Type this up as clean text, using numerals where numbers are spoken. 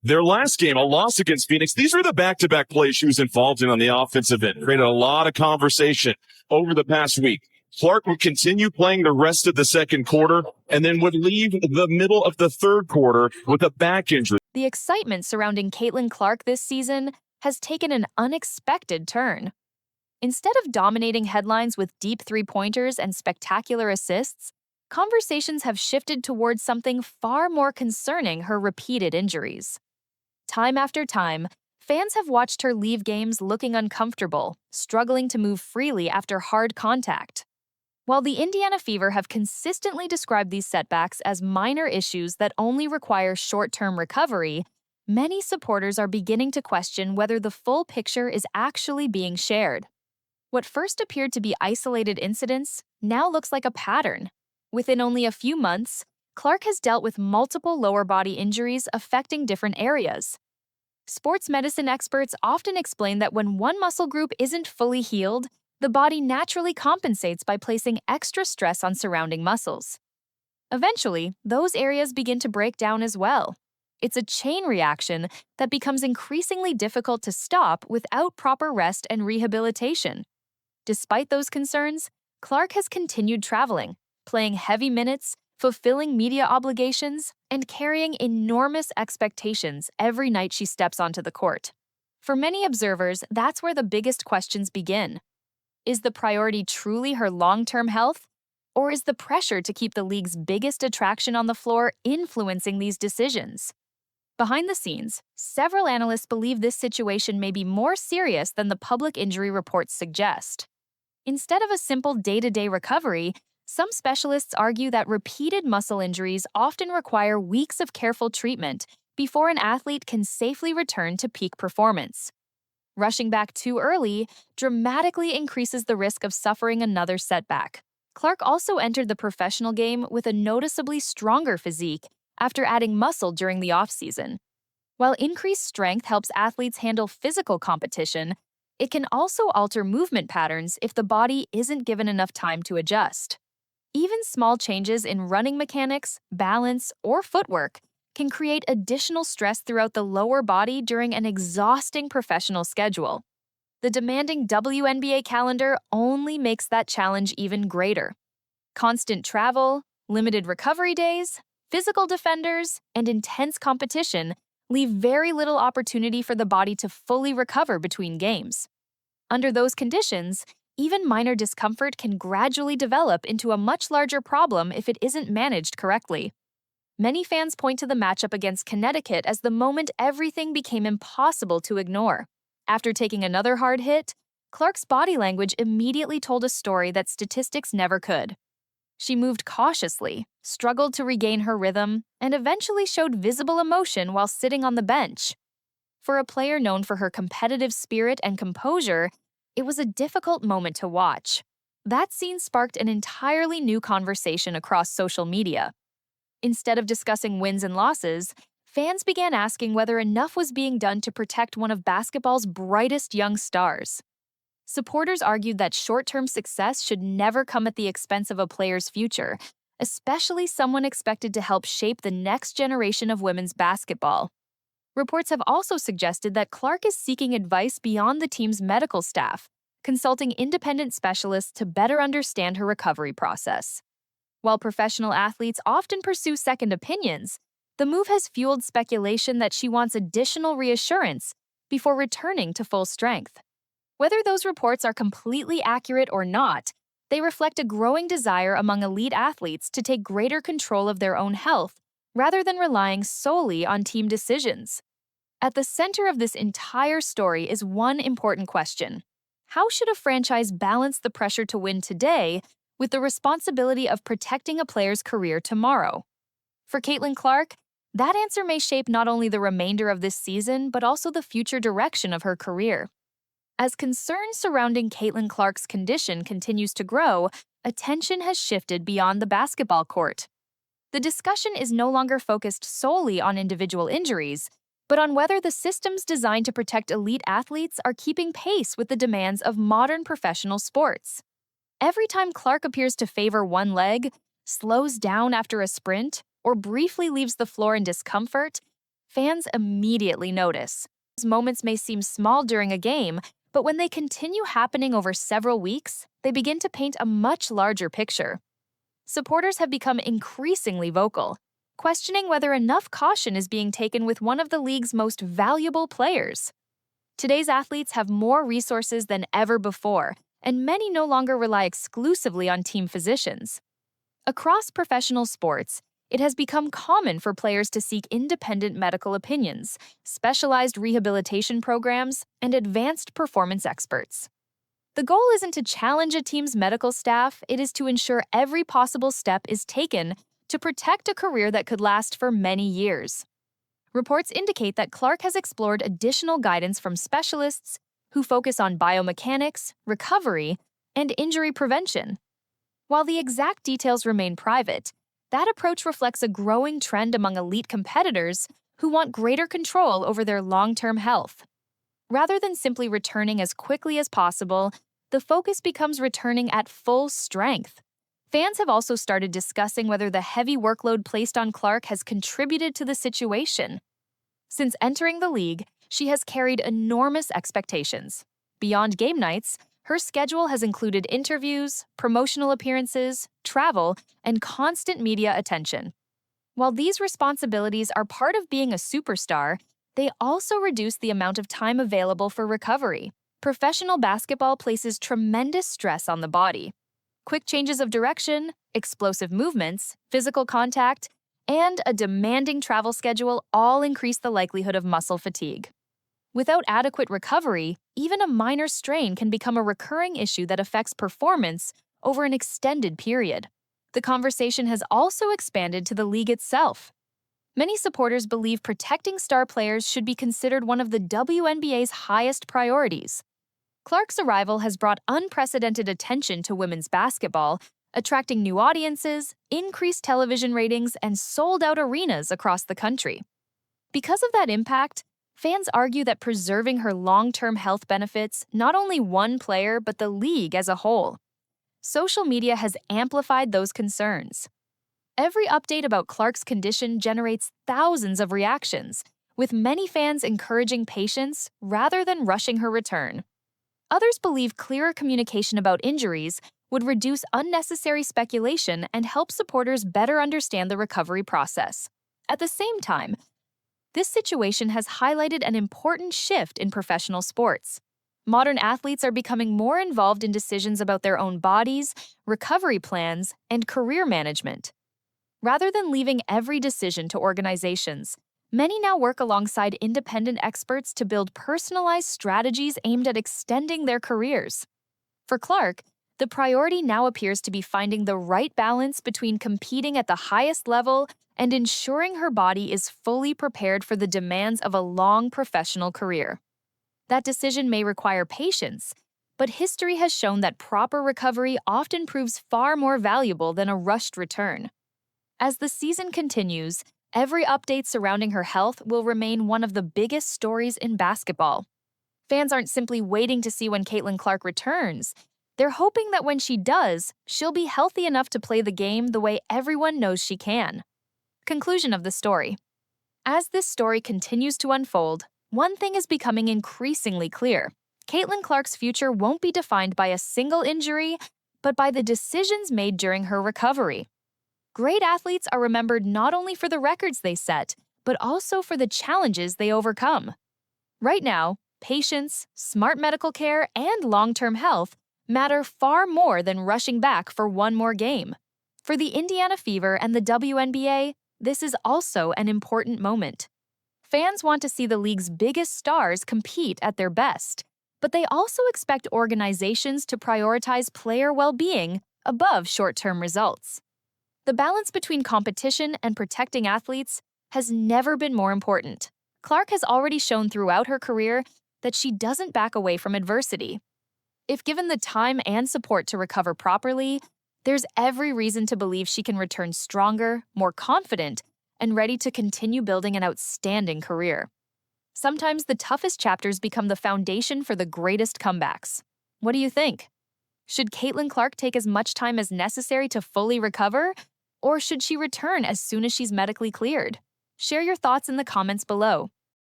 Their last game, a loss against Phoenix. These are the back-to-back plays she was involved in on the offensive end. Created a lot of conversation over the past week. Clark would continue playing the rest of the second quarter and then would leave the middle of the third quarter with a back injury. The excitement surrounding Caitlin Clark this season has taken an unexpected turn. Instead of dominating headlines with deep three-pointers and spectacular assists, conversations have shifted towards something far more concerning: her repeated injuries. Time after time, fans have watched her leave games looking uncomfortable, struggling to move freely after hard contact. While the Indiana Fever have consistently described these setbacks as minor issues that only require short-term recovery, many supporters are beginning to question whether the full picture is actually being shared. What first appeared to be isolated incidents now looks like a pattern. Within only a few months, Clark has dealt with multiple lower body injuries affecting different areas. Sports medicine experts often explain that when one muscle group isn't fully healed, the body naturally compensates by placing extra stress on surrounding muscles. Eventually, those areas begin to break down as well. It's a chain reaction that becomes increasingly difficult to stop without proper rest and rehabilitation. Despite those concerns, Clark has continued traveling, playing heavy minutes, fulfilling media obligations, and carrying enormous expectations every night she steps onto the court. For many observers, that's where the biggest questions begin. Is the priority truly her long-term health? Or is the pressure to keep the league's biggest attraction on the floor influencing these decisions? Behind the scenes, several analysts believe this situation may be more serious than the public injury reports suggest. Instead of a simple day-to-day recovery, some specialists argue that repeated muscle injuries often require weeks of careful treatment before an athlete can safely return to peak performance. Rushing back too early dramatically increases the risk of suffering another setback. Clark also entered the professional game with a noticeably stronger physique after adding muscle during the offseason. While increased strength helps athletes handle physical competition, it can also alter movement patterns if the body isn't given enough time to adjust. Even small changes in running mechanics, balance, or footwork can create additional stress throughout the lower body during an exhausting professional schedule. The demanding WNBA calendar only makes that challenge even greater. Constant travel, limited recovery days, physical defenders, and intense competition leave very little opportunity for the body to fully recover between games. Under those conditions, even minor discomfort can gradually develop into a much larger problem if it isn't managed correctly. Many fans point to the matchup against Connecticut as the moment everything became impossible to ignore. After taking another hard hit, Clark's body language immediately told a story that statistics never could. She moved cautiously, struggled to regain her rhythm, and eventually showed visible emotion while sitting on the bench. For a player known for her competitive spirit and composure, it was a difficult moment to watch. That scene sparked an entirely new conversation across social media. Instead of discussing wins and losses, fans began asking whether enough was being done to protect one of basketball's brightest young stars. Supporters argued that short-term success should never come at the expense of a player's future, especially someone expected to help shape the next generation of women's basketball. Reports have also suggested that Clark is seeking advice beyond the team's medical staff, consulting independent specialists to better understand her recovery process. While professional athletes often pursue second opinions, the move has fueled speculation that she wants additional reassurance before returning to full strength. Whether those reports are completely accurate or not, they reflect a growing desire among elite athletes to take greater control of their own health rather than relying solely on team decisions. At the center of this entire story is one important question: how should a franchise balance the pressure to win today with the responsibility of protecting a player's career tomorrow? For Caitlin Clark, that answer may shape not only the remainder of this season, but also the future direction of her career. As concerns surrounding Caitlin Clark's condition continues to grow, attention has shifted beyond the basketball court. The discussion is no longer focused solely on individual injuries, but on whether the systems designed to protect elite athletes are keeping pace with the demands of modern professional sports. Every time Clark appears to favor one leg, slows down after a sprint, or briefly leaves the floor in discomfort, fans immediately notice. These moments may seem small during a game, but when they continue happening over several weeks, they begin to paint a much larger picture. Supporters have become increasingly vocal, questioning whether enough caution is being taken with one of the league's most valuable players. Today's athletes have more resources than ever before, and many no longer rely exclusively on team physicians. Across professional sports, it has become common for players to seek independent medical opinions, specialized rehabilitation programs, and advanced performance experts. The goal isn't to challenge a team's medical staff, it is to ensure every possible step is taken to protect a career that could last for many years. Reports indicate that Clark has explored additional guidance from specialists who focus on biomechanics, recovery, and injury prevention. While the exact details remain private, that approach reflects a growing trend among elite competitors who want greater control over their long-term health. Rather than simply returning as quickly as possible, the focus becomes returning at full strength. Fans have also started discussing whether the heavy workload placed on Clark has contributed to the situation. Since entering the league, she has carried enormous expectations. Beyond game nights, her schedule has included interviews, promotional appearances, travel, and constant media attention. While these responsibilities are part of being a superstar, they also reduce the amount of time available for recovery. Professional basketball places tremendous stress on the body. Quick changes of direction, explosive movements, physical contact, and a demanding travel schedule all increase the likelihood of muscle fatigue. Without adequate recovery, even a minor strain can become a recurring issue that affects performance over an extended period. The conversation has also expanded to the league itself. Many supporters believe protecting star players should be considered one of the WNBA's highest priorities. Clark's arrival has brought unprecedented attention to women's basketball, attracting new audiences, increased television ratings, and sold-out arenas across the country. Because of that impact, fans argue that preserving her long-term health benefits not only one player but the league as a whole. Social media has amplified those concerns. Every update about Clark's condition generates thousands of reactions, with many fans encouraging patience rather than rushing her return. Others believe clearer communication about injuries would reduce unnecessary speculation and help supporters better understand the recovery process. At the same time, this situation has highlighted an important shift in professional sports. Modern athletes are becoming more involved in decisions about their own bodies, recovery plans, and career management. Rather than leaving every decision to organizations, many now work alongside independent experts to build personalized strategies aimed at extending their careers. For Clark, the priority now appears to be finding the right balance between competing at the highest level and ensuring her body is fully prepared for the demands of a long professional career. That decision may require patience, but history has shown that proper recovery often proves far more valuable than a rushed return. As the season continues, every update surrounding her health will remain one of the biggest stories in basketball. Fans aren't simply waiting to see when Caitlin Clark returns. They're hoping that when she does, she'll be healthy enough to play the game the way everyone knows she can. Conclusion of the story. As this story continues to unfold, one thing is becoming increasingly clear. Caitlin Clark's future won't be defined by a single injury, but by the decisions made during her recovery. Great athletes are remembered not only for the records they set, but also for the challenges they overcome. Right now, patience, smart medical care, and long-term health matter far more than rushing back for one more game. For the Indiana Fever and the WNBA, this is also an important moment. Fans want to see the league's biggest stars compete at their best, but they also expect organizations to prioritize player well-being above short-term results. The balance between competition and protecting athletes has never been more important. Clark has already shown throughout her career that she doesn't back away from adversity. If given the time and support to recover properly, there's every reason to believe she can return stronger, more confident, and ready to continue building an outstanding career. Sometimes the toughest chapters become the foundation for the greatest comebacks. What do you think? Should Caitlin Clark take as much time as necessary to fully recover, or should she return as soon as she's medically cleared? Share your thoughts in the comments below.